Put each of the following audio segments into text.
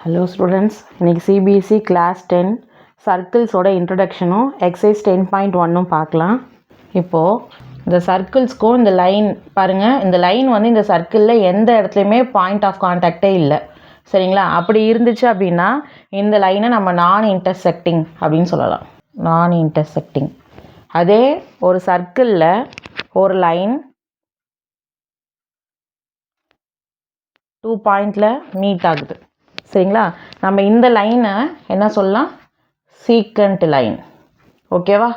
Hello students, இன்னைக்கு CBSE class 10 circles-ஓட introduction-உம் exercise 10.1-உம் பார்க்கலாம். இப்போது இந்த சர்க்கிள்ஸ்க்கும் இந்த லைன் பாருங்கள், இந்த லைன் வந்து இந்த சர்க்கிளில் எந்த இடத்துலையுமே பாயிண்ட் ஆஃப் கான்டாக்டே இல்லை. சரிங்களா? அப்படி இருந்துச்சு அப்படின்னா இந்த லைனை நம்ம நான் இன்டர்செக்டிங் அப்படின்னு சொல்லலாம். நான் இன்டர்செக்டிங். அதே ஒரு சர்க்கிளில் ஒரு லைன் 2 பாயிண்டில் மீட் ஆகுது. சரிங்களா? நம்ம இந்த லைனை என்ன சொல்லலாம்? Secant line. ஓகேவா?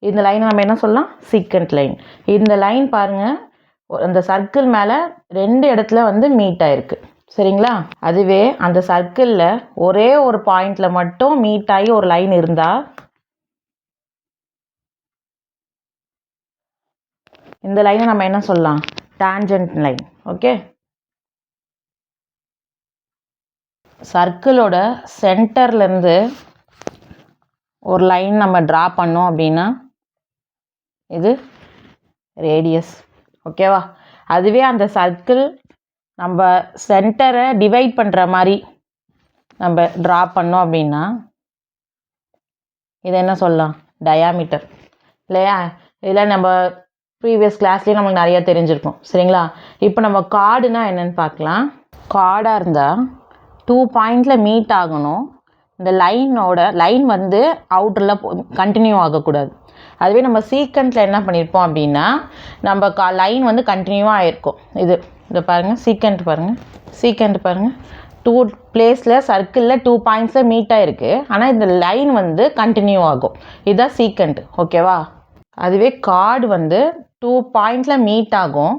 இந்த லைனை நம்ம என்ன சொல்லலாம்? Secant line. இந்த லைன் பாருங்கள், அந்த சர்க்கிள் மேலே 2 இடத்துல வந்து மீட் ஆகிருக்கு. சரிங்களா? அதுவே அந்த சர்க்கிளில் ஒரே ஒரு பாயிண்டில் மட்டும் மீட் ஆகி ஒரு லைன் இருந்தால் இந்த லைனை நம்ம என்ன சொல்லலாம்? Tangent line. ஓகே, சர்க்கிளோட சென்டர்லேருந்து ஒரு லைன் நம்ம ட்ரா பண்ணோம் அப்படின்னா இது ரேடியஸ். ஓகேவா? அதுவே அந்த சர்க்கிள் நம்ம சென்டரை டிவைட் பண்ணுற மாதிரி நம்ம ட்ரா பண்ணோம் அப்படின்னா இது என்ன சொல்லலாம்? டயாமீட்டர். இல்லையா? இதில் நம்ம ப்ரீவியஸ் கிளாஸ்லேயும் நமக்கு நிறையா தெரிஞ்சிருக்கும். சரிங்களா? இப்போ நம்ம கார்டுனா என்னென்னு பார்க்கலாம். கார்டாக இருந்தால் 2 பாயிண்டில் மீட் ஆகணும். இந்த லைன் வந்து அவுட்டரில் கண்டினியூ ஆகக்கூடாது. அதுவே நம்ம சீக்கண்டில் என்ன பண்ணியிருப்போம் அப்படின்னா நம்ம லைன் வந்து கண்டினியூவாக ஆகிருக்கும். இதை பாருங்கள், சீக்கண்ட் பாருங்கள் 2 பிளேஸில் சர்க்கிளில் 2 பாயிண்ட்ஸில் மீட் ஆகிருக்கு. ஆனால் இந்த லைன் வந்து கண்டினியூ ஆகும். இதுதான் சீக்கண்ட். ஓகேவா? அதுவே கார்டு வந்து 2 பாயிண்டில் மீட் ஆகும்,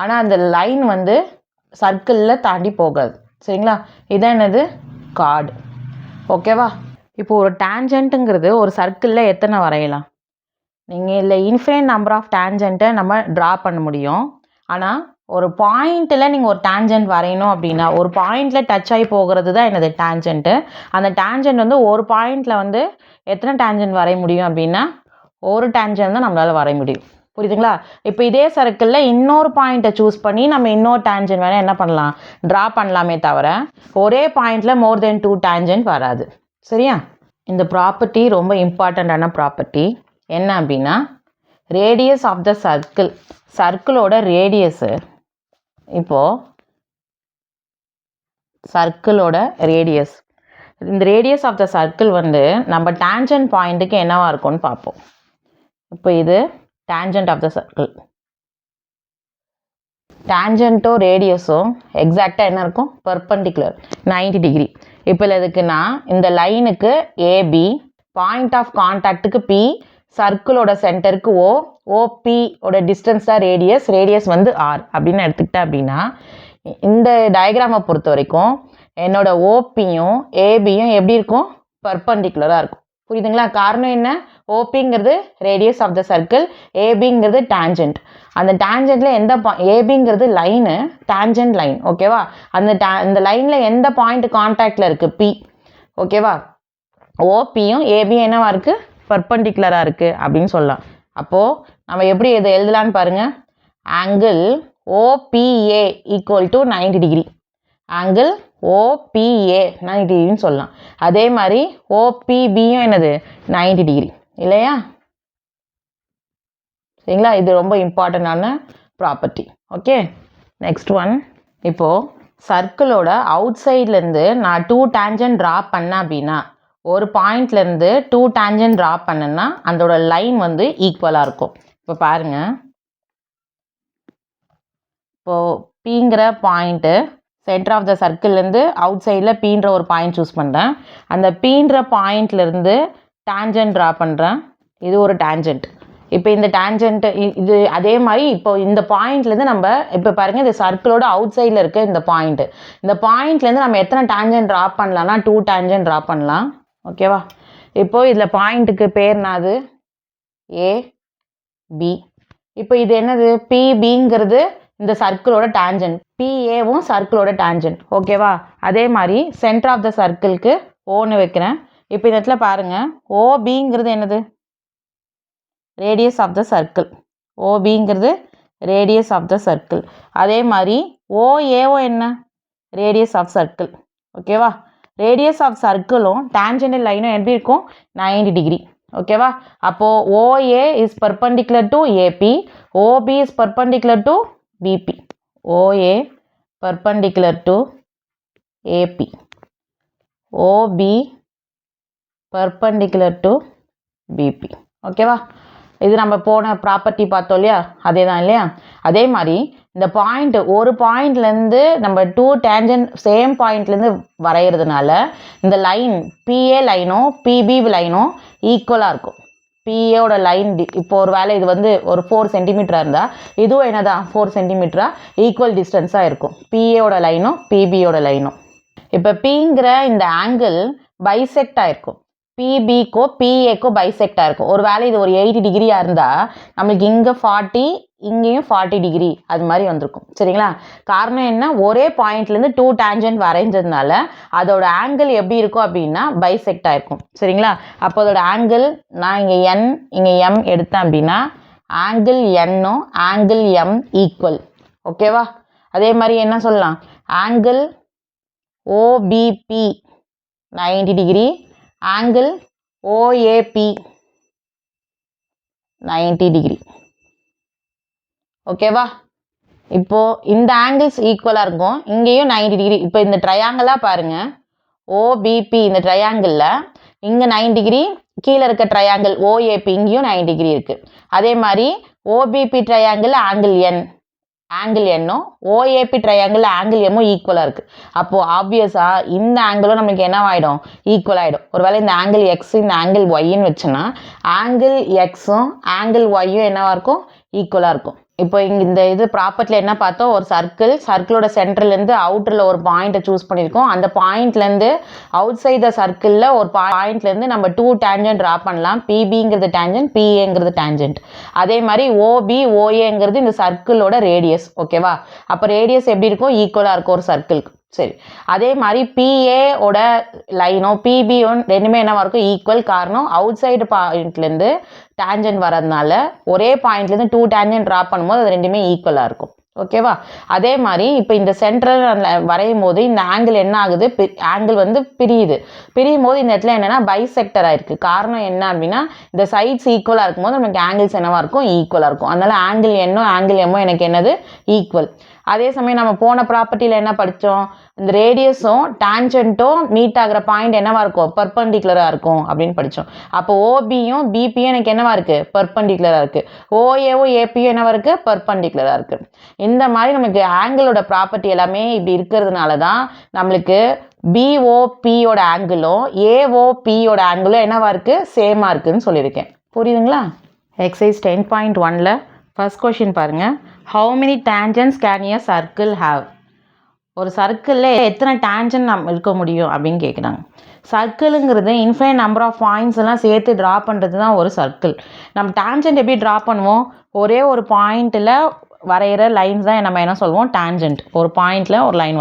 ஆனால் அந்த லைன் வந்து சர்க்கிளில் தாண்டி போகாது. சரிங்களா? இதான் என்னது? கார்டு. ஓகேவா? இப்போ ஒரு டேன்ஜென்ட்டுங்கிறது ஒரு சர்க்கிளில் எத்தனை வரையலாம்? நீங்கள் இல்லை இன்ஃபினைட் நம்பர் ஆஃப் டேன்ஜென்ட்டை நம்ம ட்ரா பண்ண முடியும். ஆனால் ஒரு பாயிண்ட்டில் நீங்கள் ஒரு டேன்ஜென்ட் வரையணும் அப்படின்னா ஒரு பாயிண்டில் டச் ஆகி போகிறது தான் என்னது? டேன்ஜென்ட்டு. அந்த டேன்ஜென்ட் வந்து ஒரு பாயிண்டில் வந்து எத்தனை டேன்ஜென்ட் வரைய முடியும் அப்படின்னா ஒரு டேன்ஜென்ட் தான் நம்மளால் வரைய முடியும். புரியுதுங்களா? இப்போ இதே சர்க்கிளில் இன்னொரு பாயிண்ட்டை சூஸ் பண்ணி நம்ம இன்னொரு டேன்ஜென்ட் வேணால் என்ன பண்ணலாம்? ட்ரா பண்ணலாமே தவிர ஒரே பாயிண்டில் மோர் தென் 2 டேன்ஜென்ட் வராது. சரியா? இந்த ப்ராப்பர்ட்டி ரொம்ப இம்பார்ட்டண்ட்டான ப்ராப்பர்ட்டி. என்ன அப்படின்னா ரேடியஸ் ஆஃப் த சர்க்கிளோட ரேடியஸு. இப்போது சர்க்கிளோட ரேடியஸ், இந்த ரேடியஸ் ஆஃப் த சர்க்கிள் வந்து நம்ம டேன்ஜென்ட் பாயிண்ட்டுக்கு என்னவாக இருக்கும்னு பார்ப்போம். இப்போ இது டேன்ஜென்ட் ஆஃப் த சர்க்கிள். டேன்ஜென்ட்டோ ரேடியஸோ எக்ஸாக்டாக என்ன இருக்கும்? Perpendicular 90 degree. இப்போ எதுக்குன்னா இந்த லைனுக்கு ஏபி, பாயிண்ட் ஆஃப் கான்டாக்டுக்கு பி, சர்க்கிளோட சென்டருக்கு ஓ, ஓபியோட டிஸ்டன்ஸ் தான் ரேடியஸ் வந்து ஆர் அப்படின்னு எடுத்துக்கிட்டேன். அப்படின்னா இந்த டயக்ராமை பொறுத்த வரைக்கும் என்னோட ஓபியும் ஏபியும் எப்படி இருக்கும்? பெர்பெண்டிகுலராக இருக்கும். புரியுதுங்களா? காரணம் என்ன? ஓபிங்கிறது ரேடியஸ் ஆஃப் த சர்க்கிள், ஏபிங்கிறது டேன்ஜென்ட். அந்த டேன்ஜென்ட்டில் எந்த ஏபிங்கிறது லைனு, டேன்ஜென்ட் லைன். ஓகேவா? அந்த லைனில் எந்த பாயிண்ட் கான்டாக்டில் இருக்குது? பி. ஓகேவா? ஓபியும் ஏபியும் என்னவா இருக்குது? பெர்பெண்டிகுலராக இருக்குது அப்படின்னு சொல்லலாம். அப்போது நம்ம எப்படி இதை எழுதலான்னு பாருங்கள். Angle OPA equal to 90 degree. Angle OPA 90 டிகிரின்னு சொல்லலாம். அதே மாதிரி ஓபிபியும் என்னது? 90 டிகிரி. இல்லையா? சரிங்களா? இது ரொம்ப இம்பார்ட்டண்டான ப்ராப்பர்ட்டி. Okay, next one. இப்போது சர்க்கிளோட அவுட் சைட்லேருந்து நான் 2 டேன்ஜென்ட் ட்ரா பண்ணேன் அப்படின்னா ஒரு பாயிண்ட்லேருந்து 2 டேன்ஜென்ட் ட்ரா பண்ணேன்னா அதோட லைன் வந்து ஈக்குவலாக இருக்கும். இப்போ பாருங்கள், இப்போது பிங்கிற பாயிண்ட்டு சென்டர் ஆஃப் த சர்க்கிள்லேருந்து அவுட் சைடில் பீன்ற ஒரு பாயிண்ட் சூஸ் பண்ணுறேன். அந்த பீன்ற பாயிண்ட்லேருந்து டேன்ஜென்ட் ட்ரா பண்ணுறேன். இது ஒரு டேன்ஜென்ட். இப்போ இந்த டேன்ஜென்ட்டு இது அதே மாதிரி இப்போ இந்த பாயிண்ட்லேருந்து நம்ம இப்போ பாருங்கள், இது சர்க்கிளோட அவுட் சைடில் இருக்க இந்த பாயிண்ட்டு. இந்த பாயிண்ட்லேருந்து நம்ம எத்தனை டேன்ஜென்ட் ட்ரா பண்ணலாம்னா 2 டேன்ஜென்ட் ட்ரா பண்ணலாம். ஓகேவா? இப்போது இதில் பாயிண்ட்டுக்கு பேர்னாது ஏ பி. இப்போ இது என்னது? பிபிங்கிறது இந்த சர்க்கிளோட டேன்ஜென்ட், பிஏவும் சர்க்கிளோட டேன்ஜென்ட். ஓகேவா? அதே மாதிரி சென்டர் ஆஃப் த சர்க்கிளுக்கு ஓன்னு வைக்கிறேன். இப்போ இந்த இடத்துல பாருங்கள், ஓபிங்கிறது என்னது? Radius of the circle. ஓபிங்கிறது ரேடியஸ் ஆஃப் த சர்க்கிள். அதே மாதிரி ஓஏஓ என்ன? Radius of circle. ஓகேவா? ரேடியஸ் ஆஃப் சர்க்கிளும் டேஞ்சென்டல் லைனும் எப்படி இருக்கும் 90 டிகிரி ஓகேவா. அப்போது OA is perpendicular to AP, OB is perpendicular to BP. OA perpendicular to AP, OB perpendicular to BP. ஓகேவா. இது நம்ம போன ப்ராப்பர்ட்டி பார்த்தோம் இல்லையா, அதே தான் இல்லையா. அதே மாதிரி இந்த பாயிண்ட் ஒரு பாயிண்ட்லேருந்து நம்ம 2 டேஞ்சன்ட் சேம் பாயிண்ட்லேருந்து வரைகிறதுனால இந்த லைன் PA லைனும் PB லைனும் ஈக்குவலாக இருக்கும். PAவோட லைன் இப்போ ஒரு வேலை இது வந்து ஒரு 4 சென்டிமீட்டராக இருந்தால் இதுவும் என்னதான் 4 சென்டிமீட்டராக ஈக்குவல் டிஸ்டன்ஸாக இருக்கும் PAவோட லைனும் PBயோட லைனும். இப்போ Pங்கிற இந்த ஆங்கிள் பைசெக்ட் ஆகிருக்கும், PBக்கோ PAக்கோ பைசெக்ட் ஆகிருக்கும். ஒரு வேலை இது ஒரு 80 டிகிரியாக இருந்தால் நம்மளுக்கு இங்கே 40 இங்கேயும் 40 டிகிரி அது மாதிரி வந்திருக்கும். சரிங்களா. காரணம் என்ன, ஒரே பாயிண்ட்லேருந்து 2 டேஞ்சன்ட் வரைஞ்சதுனால அதோட ஆங்கிள் எப்படி இருக்கும் அப்படின்னா பைசெக்ட் ஆகிருக்கும். சரிங்களா. அப்போ அதோட ஆங்கிள் நான் இங்கே N இங்கே M எடுத்தேன் அப்படின்னா ஆங்கிள் Nனும் ஆங்கிள் M ஈக்குவல். ஓகேவா. அதே மாதிரி என்ன சொல்லலாம், angle OBP 90 degree, angle OAP 90 degree. ஓகேவா. இப்போது இந்த ஆங்கிள்ஸ் ஈக்குவலாக இருக்கும், இங்கேயும் 90 டிகிரி. இப்போ இந்த ட்ரையாங்கிளாக பாருங்கள், OBP இந்த ட்ரையாங்கிளில் இங்கே 90 டிகிரி, கீழே இருக்க ட்ரையாங்கிள் OAP இங்கேயும் 90 டிகிரி இருக்குது. அதே மாதிரி OBP ட்ரையாங்கிள் ஆங்கிள் Nனும் OAP ட்ரையாங்கிள் ஆங்கிள் Mமும் ஈக்குவலாக இருக்குது. அப்போது ஆப்வியஸாக இந்த ஆங்கிளும் நம்மளுக்கு என்னவாயிடும், ஈக்குவல் ஆகிடும். ஒருவேளை இந்த ஆங்கிள் X இந்த ஆங்கிள் Yன்னு வச்சுன்னா ஆங்கிள் Xும் ஆங்கிள் Yயும் என்னவாக இருக்கும், ஈக்குவலாக இருக்கும். இப்போ இங்கே இந்த இது ப்ராப்பர்ட்டியில் என்ன பார்த்தோம், ஒரு சர்க்கிளோட சென்டர்லேருந்து அவுட்டரில் ஒரு பாயிண்ட்டை சூஸ் பண்ணியிருக்கோம். அந்த பாயிண்ட்லேருந்து அவுட் சைட் த சர்க்கிளில் ஒரு பாயிண்ட்லேருந்து நம்ம 2 டேஞ்சன்ட் ட்ரா பண்ணலாம். PBங்கிறது டேஞ்சன்ட், PAங்கிறது டேஞ்சன்ட். அதே மாதிரி OB OAங்கிறது இந்த சர்க்கிளோட ரேடியஸ். ஓகேவா. அப்போ ரேடியஸ் எப்படி இருக்கும், ஈக்குவலாக இருக்கும் ஒரு சர்க்கிளுக்கு. சரி. அதே மாதிரி PAவோட லைனோ PBயோ ரெண்டுமே என்னவா இருக்கும், ஈக்குவல். காரணம் அவுட் சைடு பாயிண்ட்லேருந்து டேஞ்சன்ட் வரதுனால ஒரே பாயிண்ட்லேருந்து 2 டேஞ்சன்ட் ட்ரா பண்ணும்போது அது ரெண்டுமே ஈக்குவலாக இருக்கும். ஓகேவா. அதே மாதிரி இப்போ இந்த சென்ட்ரல் வரையும் போது இந்த ஆங்கிள் என்ன ஆகுது, ஆங்கிள் வந்து பிரியும் போது இந்த இடத்துல என்னென்னா பைசெக்டராக இருக்குது. காரணம் என்ன அப்படின்னா இந்த சைட்ஸ் ஈக்குவலாக இருக்கும்போது நமக்கு ஆங்கிள்ஸ் என்னவாக இருக்கும், ஈக்குவலாக இருக்கும். அதனால் ஆங்கிள் Nனும் ஆங்கிள் Mமும் எனக்கு என்னது, ஈக்குவல். அதே சமயம் நம்ம போன ப்ராப்பர்ட்டியில் என்ன படித்தோம், இந்த ரேடியஸும் டேஞ்சன்ட்டும் மீட் ஆகிற பாயிண்ட் என்னவாக இருக்கும், பர்பண்டிகுலராக இருக்கும் அப்படின்னு படித்தோம். அப்போ OBயும் BPயும் எனக்கு என்னவாக இருக்குது, பர்பண்டிகுலராக இருக்குது. OAவும் APயும் என்னவாக இருக்குது, பர்பண்டிகுலராக இருக்குது. இந்த மாதிரி நமக்கு ஆங்கிளோட ப்ராப்பர்ட்டி எல்லாமே இப்படி இருக்கிறதுனால தான் நம்மளுக்கு BOPயோட ஆங்கிளும் AOPயோட ஆங்கிளும் என்னவாக இருக்குது, சேமாக இருக்குதுன்னு சொல்லியிருக்கேன். புரியுதுங்களா. எக்ஸசைஸ் 10.1ல் ஃபர்ஸ்ட் கொஷின் பாருங்கள். How many tangents can a circle have. ஒரு சர்க்கிளில் எத்தனை டேஞ்சன்ட் நம்ம இருக்க முடியும் அப்படின்னு கேட்குறாங்க. சர்க்கிளுங்கிறது இன்ஃபைனைட் நம்பர் ஆஃப் பாயிண்ட்ஸ் எல்லாம் சேர்த்து ட்ரா பண்ணுறது தான் ஒரு சர்க்கிள். நம்ம டேஞ்சன்ட் எப்படி ட்ரா பண்ணுவோம், ஒரே ஒரு பாயிண்ட்டில் வரைகிற லைன்ஸ் தான் நம்ம என்ன சொல்லுவோம், டேஞ்சன்ட். ஒரு பாயிண்டில் ஒரு லைன்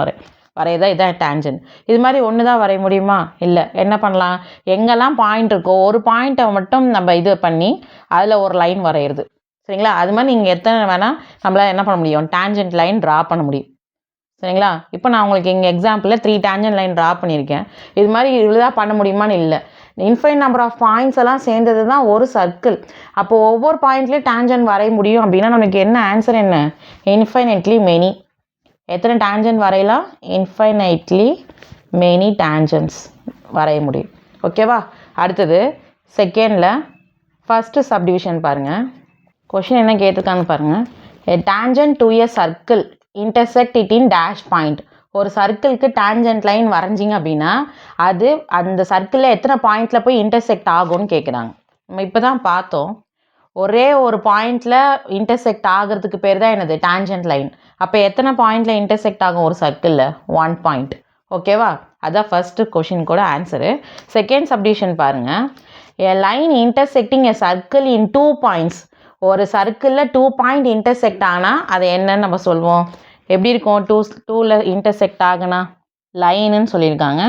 வரையதான் இதான் டேஞ்சன்ட். இது மாதிரி ஒன்று தான் வரைய முடியுமா, இல்லை. என்ன பண்ணலாம், எங்கெல்லாம் பாயிண்ட் இருக்கோ ஒரு பாயிண்ட்டை மட்டும் நம்ம இது பண்ணி அதில் ஒரு லைன் வரைகிறது. சரிங்களா. அது மாதிரி நீங்கள் எத்தனை வேணால் நம்மளால் என்ன பண்ண முடியும், டேஞ்சன்ட் லைன் ட்ரா பண்ண முடியும். சரிங்களா. இப்போ நான் உங்களுக்கு இங்கே எக்ஸாம்பிளில் 3 டேஞ்சன்ட் லைன் ட்ரா பண்ணியிருக்கேன். இது மாதிரி இவ்வளோ தான் பண்ண முடியுமான்னு இல்லை. இன்ஃபைனைட் நம்பர் ஆஃப் பாயிண்ட்ஸ் எல்லாம் சேர்ந்தது தான் ஒரு சர்க்கிள். அப்போது ஒவ்வொரு பாயிண்ட்லேயும் டேஞ்சன்ட் வரைய முடியும் அப்படின்னா நமக்கு என்ன ஆன்சர், என்ன, இன்ஃபைனைட்லி மெனி. எத்தனை டேஞ்சன்ட் வரையலாம், இன்ஃபைனைட்லி மெனி டேஞ்சன்ட்ஸ் வரைய முடியும். ஓகேவா. அடுத்தது செகண்டில் ஃபஸ்ட்டு சப்டிவிஷன் பாருங்கள். கொஷின் என்ன கேட்டிருக்கான்னு பாருங்கள். A tangent to a circle intersect it in dash point. ஒரு சர்க்கிளுக்கு டேஞ்சன்ட் லைன் வரைஞ்சிங்க அப்படின்னா அது அந்த சர்க்கிளில் எத்தனை பாயிண்டில் போய் இன்டர்செக்ட் ஆகும்னு கேட்குறாங்க. நம்ம இப்போ தான் பார்த்தோம், ஒரே ஒரு பாயிண்டில் இன்டர்செக்ட் ஆகிறதுக்கு பேர் தான் என்னது, டேஞ்சன்ட் லைன். அப்போ எத்தனை பாயிண்டில் இன்டர்செக்ட் ஆகும் ஒரு சர்க்கிளில், 1 பாயிண்ட். ஓகேவா. அதான் ஃபஸ்ட்டு கொஷின் கூட ஆன்சரு. செகண்ட் சப்டிவிஷன் பாருங்கள். எ லைன் இன்டர்செக்டிங் எ சர்க்கிள் இன் 2 பாயிண்ட்ஸ். ஒரு சர்க்கிளில் 2 பாயிண்ட் இன்டர்செக்ட் ஆனால் அது என்னன்னு நம்ம சொல்லுவோம், எப்படி இருக்கும், 2ல் இன்டர்செக்ட் ஆகுனா லைனுன்னு சொல்லியிருக்காங்க.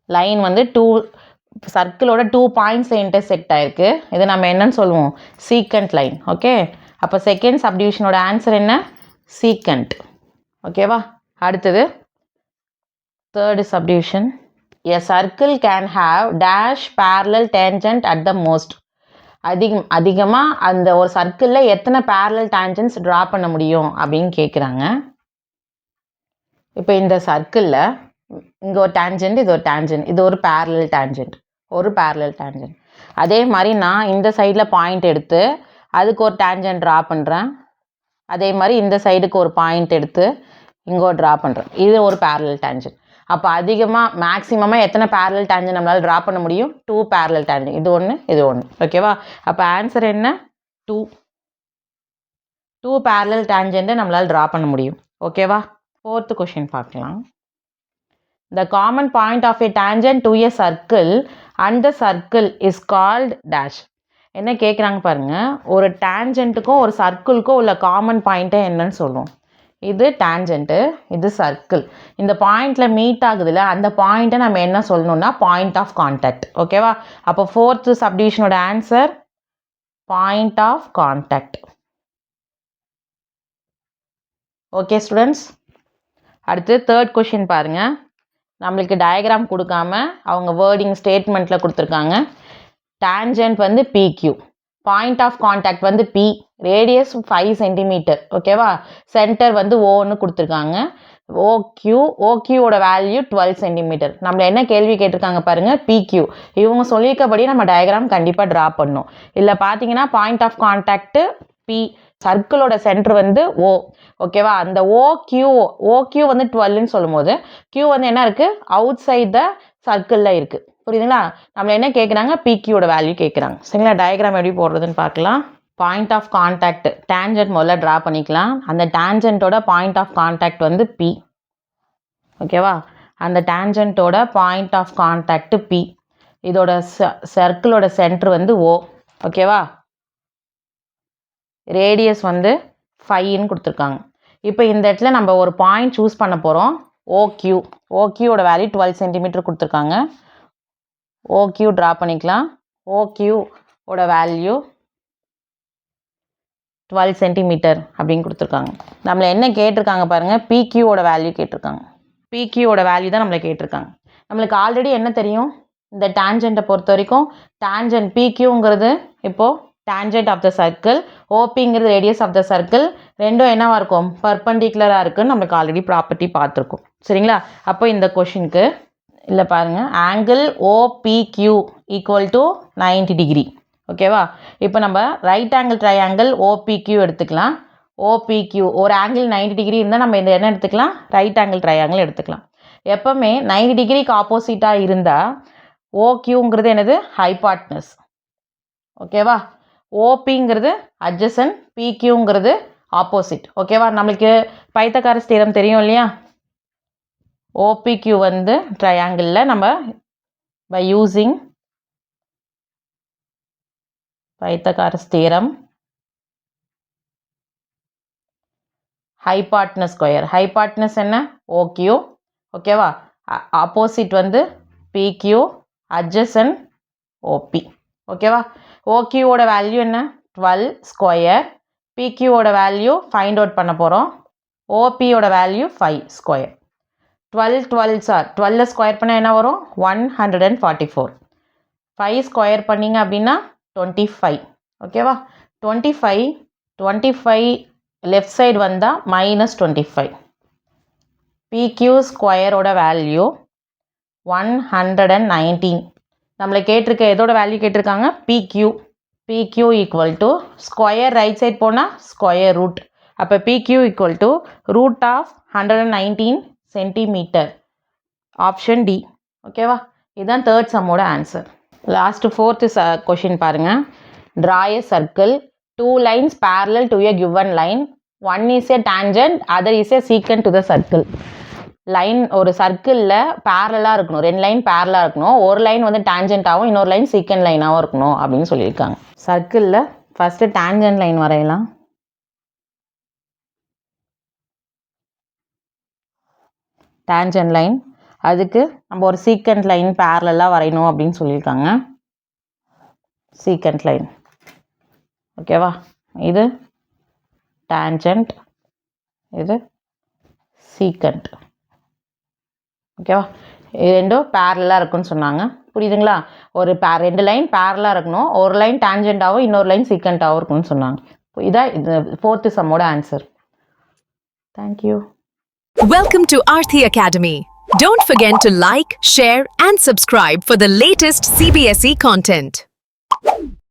லைன் வந்து 2 சர்க்கிளோட 2 பாயிண்ட்ஸில் இன்டர்செக்ட் ஆகிருக்கு. இதை நம்ம என்னன்னு சொல்லுவோம், சீக்கண்ட் லைன். ஓகே. அப்போ செகண்ட் சப்டிவிஷனோட ஆன்சர் என்ன, சீக்கண்ட். ஓகேவா. அடுத்தது Third subdivision. A circle can have dash parallel tangent at the most. அதிகமாக அந்த ஒரு சர்க்கிளில் எத்தனை parallel tangents ட்ரா பண்ண முடியும் அப்படின்னு கேட்குறாங்க. இப்போ இந்த சர்க்கிளில் இங்கே ஒரு டேஞ்சன்ட், இது ஒரு டேஞ்சன்ட், இது ஒரு parallel tangent. அதே மாதிரி நான் இந்த சைடில் பாயிண்ட் எடுத்து அதுக்கு ஒரு டேஞ்சன்ட் ட்ரா பண்ணுறேன். அதே மாதிரி இந்த சைடுக்கு ஒரு பாயிண்ட் எடுத்து இங்கே ஒரு ட்ரா பண்ணுறேன். இது ஒரு parallel tangent. அப்போ அதிகமாக மேக்ஸிமமாக எத்தனை parallel tangent நம்மளால் ட்ரா பண்ண முடியும்? 2 parallel tangent. இது ஒன்று, இது ஒன்று. ஓகேவா? அப்போ ஆன்சர் என்ன? 2 parallel tangent நம்மளால் ட்ரா பண்ண முடியும். ஓகேவா? 4th கொஷின் பார்க்கலாம். The common point of a tangent to a circle and the circle is called dash. என்ன கேட்குறாங்க பாருங்கள். ஒரு டேஞ்சண்ட்டுக்கும் ஒரு சர்க்கிள்க்கும் உள்ள காமன் பாயிண்ட்டை என்னன்னு சொல்லுவோம்? இது டேஞ்சண்ட்டு, இது சர்க்கிள். இந்த பாயிண்டில் மீட் ஆகுதுல்ல, அந்த பாயிண்ட்டை நம்ம என்ன சொல்லணும்னா பாயிண்ட் ஆஃப் கான்டாக்ட். ஓகேவா? அப்போ 4th சப்டிவிஷனோட answer point of contact. Okay students, அடுத்து 3rd கொஷின் பாருங்கள். நம்மளுக்கு டயக்ராம் கொடுக்காம அவங்க வேர்டிங் ஸ்டேட்மெண்ட்டில் கொடுத்துருக்காங்க. டேஞ்சன்ட் வந்து PQ, பாயிண்ட் ஆஃப் கான்டாக்ட் வந்து P, ரேடியஸ் 5 சென்டிமீட்டர். ஓகேவா? சென்டர் வந்து ஓன்னு கொடுத்துருக்காங்க. ஓக்யூவோட வேல்யூ 12 சென்டிமீட்டர். நம்மளை என்ன கேள்வி கேட்டிருக்காங்க பாருங்கள்? PQ. இவங்க சொல்லியிருக்கபடி நம்ம டயக்ராம் கண்டிப்பாக ட்ரா பண்ணணும். இல்லை பார்த்தீங்கன்னா பாயிண்ட் ஆஃப் கான்டாக்ட் P, சர்க்கிளோட சென்டர் வந்து O. ஓகேவா? அந்த OQ வந்து 12ன்னு சொல்லும் போது Q வந்து என்ன இருக்குது? அவுட் சைட் த சர்க்கிளில் இருக்குது. புரியுதுங்களா? நம்மளை என்ன கேட்குறாங்க? PQவோட வேல்யூ கேட்குறாங்க. சரிங்களா? டயக்ராம் எப்படி போடுறதுன்னு பார்க்கலாம். பாயிண்ட் ஆஃப் கான்டாக்ட் டேஞ்சன்ட் முதல்ல ட்ரா பண்ணிக்கலாம். அந்த டேஞ்சன்ட்டோட பாயிண்ட் ஆஃப் கான்டாக்ட் வந்து P. ஓகேவா? அந்த டேஞ்சன்ட்டோட பாயிண்ட் ஆஃப் கான்டாக்ட் P. இதோட சர்க்கிளோட சென்டர் வந்து O. ஓகேவா? ரேடியஸ் வந்து 5ன்னு கொடுத்துருக்காங்க. இப்போ இந்த இடத்துல நம்ம ஒரு பாயிண்ட் சூஸ் பண்ண போகிறோம். ஓக்யூவோட வேல்யூ 12 சென்டிமீட்டர் கொடுத்துருக்காங்க. OQ ட்ரா பண்ணிக்கலாம். OQவோட வேல்யூ 12 சென்டிமீட்டர் அப்படின்னு கொடுத்துருக்காங்க. நம்மளை என்ன கேட்டிருக்காங்க பாருங்கள்? PQவோட வேல்யூ கேட்டிருக்காங்க. PQவோட வேல்யூ தான் நம்மளை கேட்டிருக்காங்க. நம்மளுக்கு ஆல்ரெடி என்ன தெரியும்? இந்த டேஞ்சண்ட்டை பொறுத்த வரைக்கும் டேஞ்சன்ட் PQங்கிறது இப்போது டேஞ்சன்ட் ஆஃப் த சர்க்கிள், OPங்கிறது ரேடியஸ் ஆஃப் த சர்க்கிள், ரெண்டும் என்னவாக இருக்கும்? பர்பண்டிகுலராக இருக்குன்னு நம்மளுக்கு ஆல்ரெடி ப்ராப்பர்ட்டி பார்த்துருக்கோம். சரிங்களா? அப்போ இந்த கொஷினுக்கு இல்லை பாருங்கள், angle OPQ equal to 90 degree. ஓகேவா? இப்போ நம்ம ரைட் ஆங்கிள் ட்ரையாங்கிள் OPQ எடுத்துக்கலாம். OPQ ஒரு ஆங்கிள் 90 டிகிரி இருந்தால் நம்ம இந்த என்ன எடுத்துக்கலாம்? ரைட் ஆங்கிள் ட்ரையாங்கிள் எடுத்துக்கலாம். எப்போவுமே 90 டிகிரிக்கு ஆப்போசிட்டாக இருந்தால் OQங்கிறது என்னது? ஹைபாட்னஸ். ஓகேவா? OPங்கிறது அட்ஜசன்ட், PQங்கிறது ஆப்போசிட். ஓகேவா? நம்மளுக்கு பைத்தகாரஸ் தியரம் தெரியும் இல்லையா? OPQ வந்து ட்ரையாங்கிளில் நம்ம by using Pythagoras theorem hypotenuse square. Hypotenuse என்ன? OQ. ஓகேவா? ஆப்போசிட் வந்து PQ, அட்ஜசன்ட் OP. ஓகேவா? OQவோட வேல்யூ என்ன? 12 ஸ்கொயர். PQவோட வேல்யூ ஃபைண்ட் அவுட் பண்ண போகிறோம். OPயோட வேல்யூ 5 ஸ்கொயர். 12 ஸ்கொயர் பண்ணால் என்ன வரும்? 144. 5 ஸ்கொயர் பண்ணிங்க அப்படின்னா 25. ஓகேவா? 25 லெஃப்ட் சைடு வந்தால் -25. PQ ஸ்கொயரோட வேல்யூ 119. நம்மளை கேட்டிருக்க எதோட வேல்யூ கேட்டிருக்காங்க? PQ equal to square right side போனால் ஸ்கொயர் ரூட். அப்போ PQ equal to root of 119 centimetre. Option D. ஓகேவா? இதுதான் 3rd சம்மோட ஆன்சர். லாஸ்ட் 4th கொஷின் பாருங்கள். Draw a circle, 2 lines parallel to a given line, one is a tangent, other is a secant to the circle. Line ஒரு சர்க்கிளில் பேரலாக இருக்கணும், 2 line பேரலாக இருக்கணும், ஒரு லைன் வந்து டேஞ்சண்ட்டாகவும் இன்னொரு லைன் சீக்கண்ட் லைனாகவும் இருக்கணும் அப்படின்னு சொல்லியிருக்காங்க. சர்க்கிளில் ஃபஸ்ட்டு டேஞ்சன்ட் லைன் வரையலாம். டேஞ்சன்ட் லைன், அதுக்கு நம்ம ஒரு சீக்கண்ட் லைன் பேரலாக வரையணும் அப்படின்னு சொல்லியிருக்காங்க. Secant line. ஓகேவா? இது டேஞ்சன்ட், இது சீக்கண்ட். ஓகேவா? இது ரெண்டும் பேரலாக இருக்குன்னு சொன்னாங்க. புரியுதுங்களா? ஒரு ரெண்டு லைன் பேரலாக இருக்கணும், ஒரு லைன் டேஞ்சென்ட்டாகவும் இன்னொரு லைன் சீக்கண்ட்டாகவும் இருக்குன்னு சொன்னாங்க. இதான் இது 4th சம்மோட answer. Thank you. Welcome to Aarthi Academy. Don't forget to like, share and subscribe for the latest CBSE content.